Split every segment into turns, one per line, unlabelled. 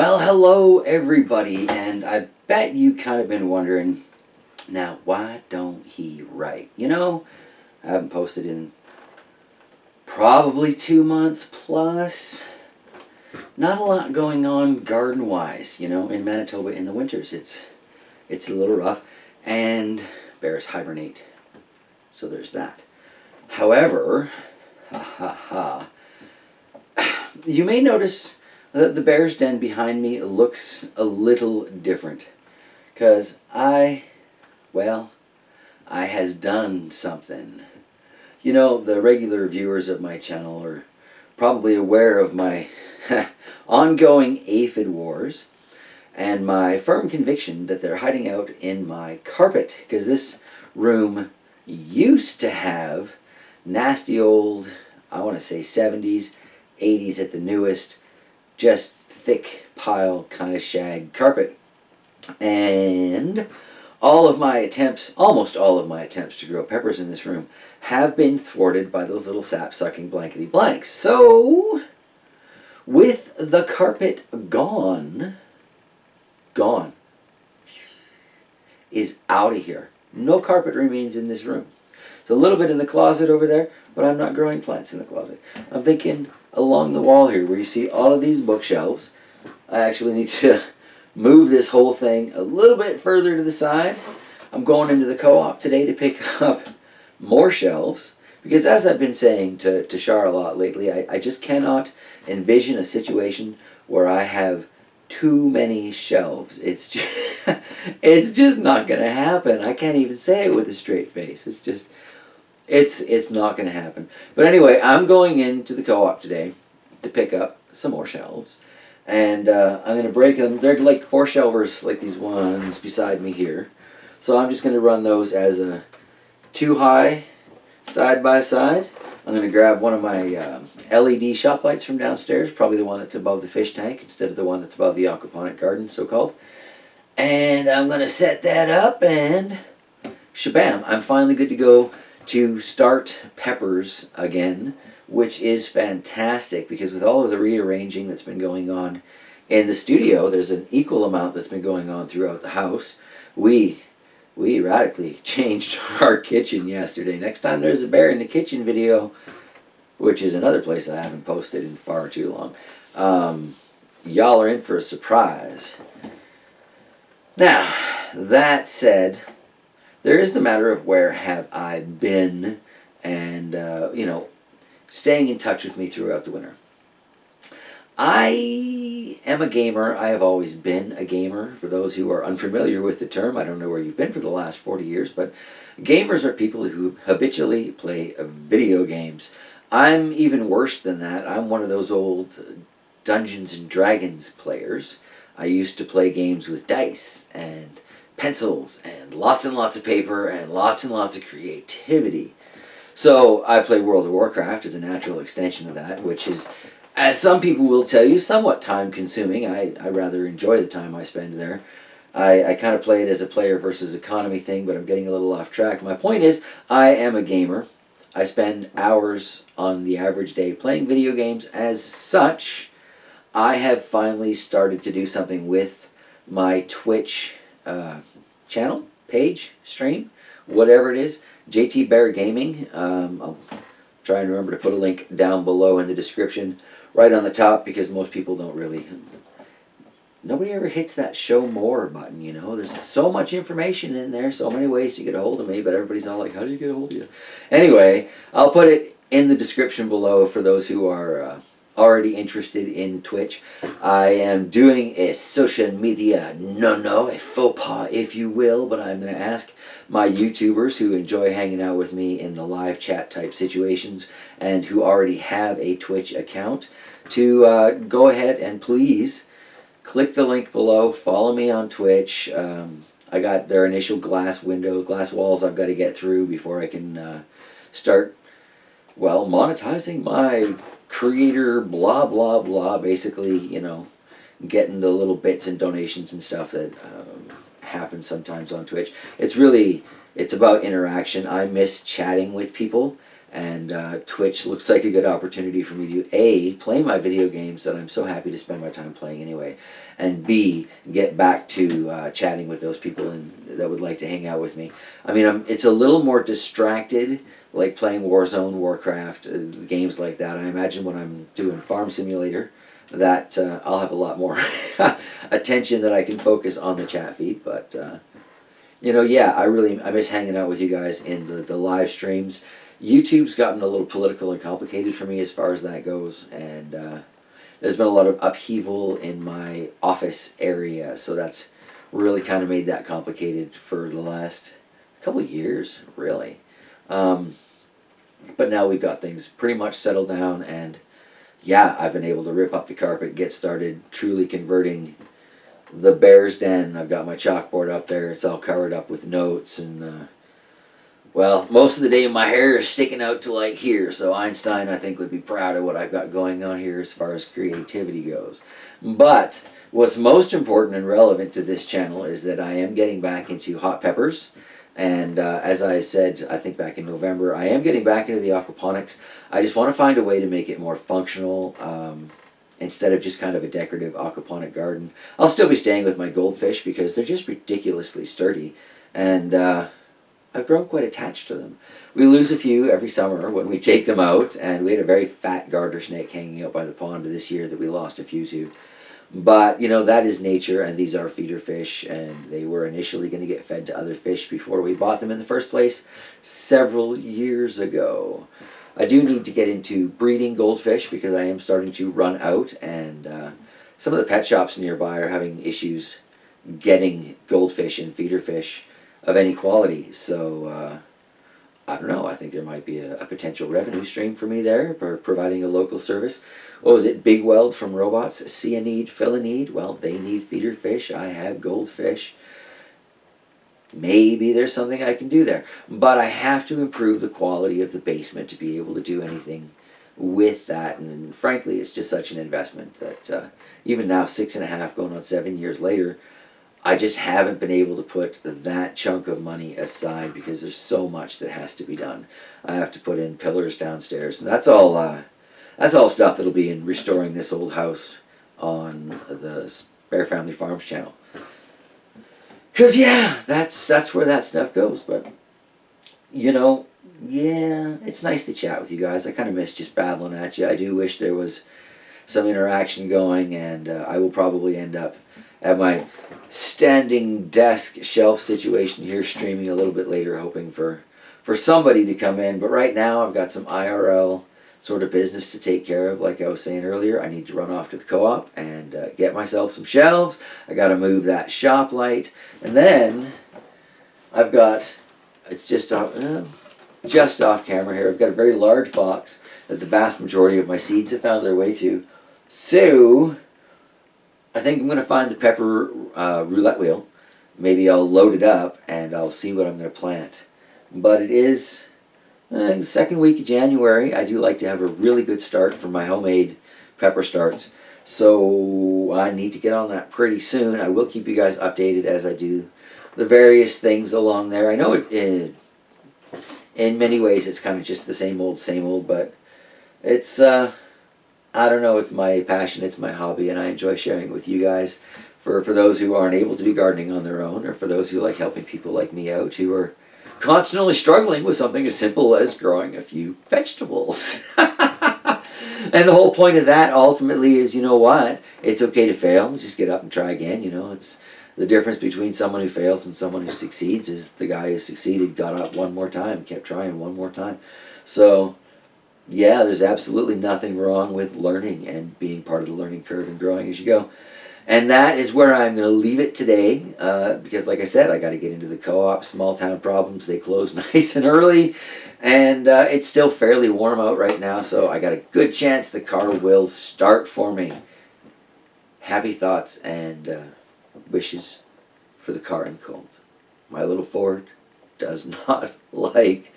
Well, hello everybody, and I bet you kind of been wondering, now why don't he write? I haven't posted in probably 2 months plus. Not a lot going on garden-wise, in Manitoba in the winters. It's a little rough, and bears hibernate, so there's that. However, you may notice the bear's den behind me looks a little different, because I has done something. The regular viewers of my channel are probably aware of my ongoing aphid wars and my firm conviction that they're hiding out in my carpet, because this room used to have nasty old, I want to say 70s, 80s at the newest, just thick pile kind of shag carpet. And almost all of my attempts to grow peppers in this room have been thwarted by those little sap-sucking blankety blanks. So, with the carpet gone is out of here. No carpet remains in this room. It's a little bit in the closet over there, but I'm not growing plants in the closet. I'm thinking along the wall here where you see all of these bookshelves. I actually need to move this whole thing a little bit further to the side. I'm going into the co-op today to pick up more shelves, because as I've been saying to Shar a lot lately, I just cannot envision a situation where I have too many shelves. It's just not going to happen. I can't even say it with a straight face. It's not going to happen. But anyway, I'm going into the co-op today to pick up some more shelves. And I'm going to break them. They're like 4 shelvers, like these ones beside me here. So I'm just going to run those as a 2-high side by side. I'm going to grab one of my LED shop lights from downstairs, probably the one that's above the fish tank instead of the one that's above the aquaponic garden, so-called. And I'm going to set that up, and shabam, I'm finally good to go to start peppers again, which is fantastic, because with all of the rearranging that's been going on in the studio, there's an equal amount that's been going on throughout the house. We radically changed our kitchen yesterday. Next time there's a bear in the kitchen video, which is another place I haven't posted in far too long, y'all are in for a surprise. Now, that said, there is the matter of where have I been, and, staying in touch with me throughout the winter. I am a gamer. I have always been a gamer. For those who are unfamiliar with the term, I don't know where you've been for the last 40 years, but gamers are people who habitually play video games. I'm even worse than that. I'm one of those old Dungeons and Dragons players. I used to play games with dice and pencils and lots of paper and lots of creativity. So I play World of Warcraft as a natural extension of that, which is, as some people will tell you, somewhat time-consuming. I rather enjoy the time I spend there. I kind of play it as a player versus economy thing, but I'm getting a little off track. My point is, I am a gamer. I spend hours on the average day playing video games. As such, I have finally started to do something with my Twitch channel, page, stream, whatever it is. JT Bear Gaming. I'll try and remember to put a link down below in the description, right on the top, because most people don't really, nobody ever hits that show more button, There's so much information in there, so many ways to get a hold of me, but everybody's all like, how do you get a hold of you? Anyway, I'll put it in the description below for those who are already interested in Twitch. I am doing a social media a faux pas, if you will, but I'm going to ask my YouTubers who enjoy hanging out with me in the live chat type situations and who already have a Twitch account to go ahead and please click the link below, follow me on Twitch. I got their initial glass walls I've got to get through before I can start, monetizing my creator blah blah blah, basically, getting the little bits and donations and stuff that happens sometimes on Twitch. It's about interaction. I miss chatting with people, And Twitch looks like a good opportunity for me to A, play my video games that I'm so happy to spend my time playing anyway, and B, get back to chatting with those people that would like to hang out with me. I mean, it's a little more distracted, like playing Warzone, Warcraft, games like that. I imagine when I'm doing Farm Simulator that I'll have a lot more attention that I can focus on the chat feed. But, yeah, I miss hanging out with you guys in the live streams. YouTube's gotten a little political and complicated for me as far as that goes, and there's been a lot of upheaval in my office area, so that's really kind of made that complicated for the last couple of years, really. But now we've got things pretty much settled down, and yeah, I've been able to rip up the carpet, get started truly converting the bear's den. I've got my chalkboard up there, it's all covered up with notes, and well, most of the day my hair is sticking out to like here, so Einstein I think would be proud of what I've got going on here as far as creativity goes. But what's most important and relevant to this channel is that I am getting back into hot peppers. And as I said, I think back in November, I am getting back into the aquaponics. I just want to find a way to make it more functional instead of just kind of a decorative aquaponic garden. I'll still be staying with my goldfish because they're just ridiculously sturdy. And I've grown quite attached to them. We lose a few every summer when we take them out, and we had a very fat garter snake hanging out by the pond this year that we lost a few to. But, that is nature, and these are feeder fish, and they were initially going to get fed to other fish before we bought them in the first place several years ago. I do need to get into breeding goldfish because I am starting to run out, and some of the pet shops nearby are having issues getting goldfish and feeder fish of any quality. So I don't know, I think there might be a potential revenue stream for me there for providing a local service. What was it, Big Weld from Robots? See a need, fill a need. Well, they need feeder fish, I have goldfish. Maybe there's something I can do there. But I have to improve the quality of the basement to be able to do anything with that. And frankly, it's just such an investment that even now, 6.5 going on 7 years later, I just haven't been able to put that chunk of money aside because there's so much that has to be done. I have to put in pillars downstairs, and that's all stuff that'll be in Restoring This Old House on the Bear Family Farms channel. Cause yeah, that's where that stuff goes. But yeah, it's nice to chat with you guys. I kind of miss just babbling at you. I do wish there was some interaction going, and I will probably end up at my standing desk shelf situation here streaming a little bit later, hoping for somebody to come in. But right now I've got some IRL sort of business to take care of. Like I was saying earlier, I need to run off to the co-op and get myself some shelves. I got to move that shop light, and then I've got, it's just off camera here, I've got a very large box that the vast majority of my seeds have found their way to. So I think I'm going to find the pepper roulette wheel. Maybe I'll load it up and I'll see what I'm going to plant. But it is the second week of January. I do like to have a really good start for my homemade pepper starts. So I need to get on that pretty soon. I will keep you guys updated as I do the various things along there. I know in many ways it's kind of just the same old, but it's I don't know, it's my passion, it's my hobby, and I enjoy sharing it with you guys. For those who aren't able to do gardening on their own, or for those who like helping people like me out who are constantly struggling with something as simple as growing a few vegetables. And the whole point of that ultimately is, you know what? It's okay to fail. Just get up and try again. It's the difference between someone who fails and someone who succeeds is the guy who succeeded got up one more time, kept trying one more time. So yeah, there's absolutely nothing wrong with learning and being part of the learning curve and growing as you go. And that is where I'm going to leave it today because, like I said, I got to get into the co-op. Small town problems, they close nice and early. And it's still fairly warm out right now, so I got a good chance the car will start for me. Happy thoughts and wishes for the car in cold. My little Ford does not like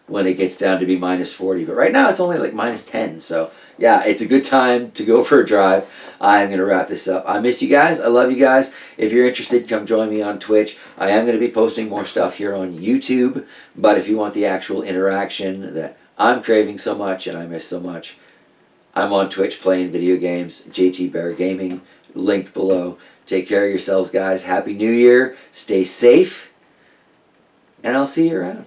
when it gets down to be minus 40. But right now it's only like minus 10. So yeah, it's a good time to go for a drive. I'm going to wrap this up. I miss you guys. I love you guys. If you're interested, come join me on Twitch. I am going to be posting more stuff here on YouTube. But if you want the actual interaction that I'm craving so much and I miss so much. I'm on Twitch playing video games, JT Bear Gaming, linked below. Take care of yourselves, guys. Happy New Year. Stay safe, and I'll see you around.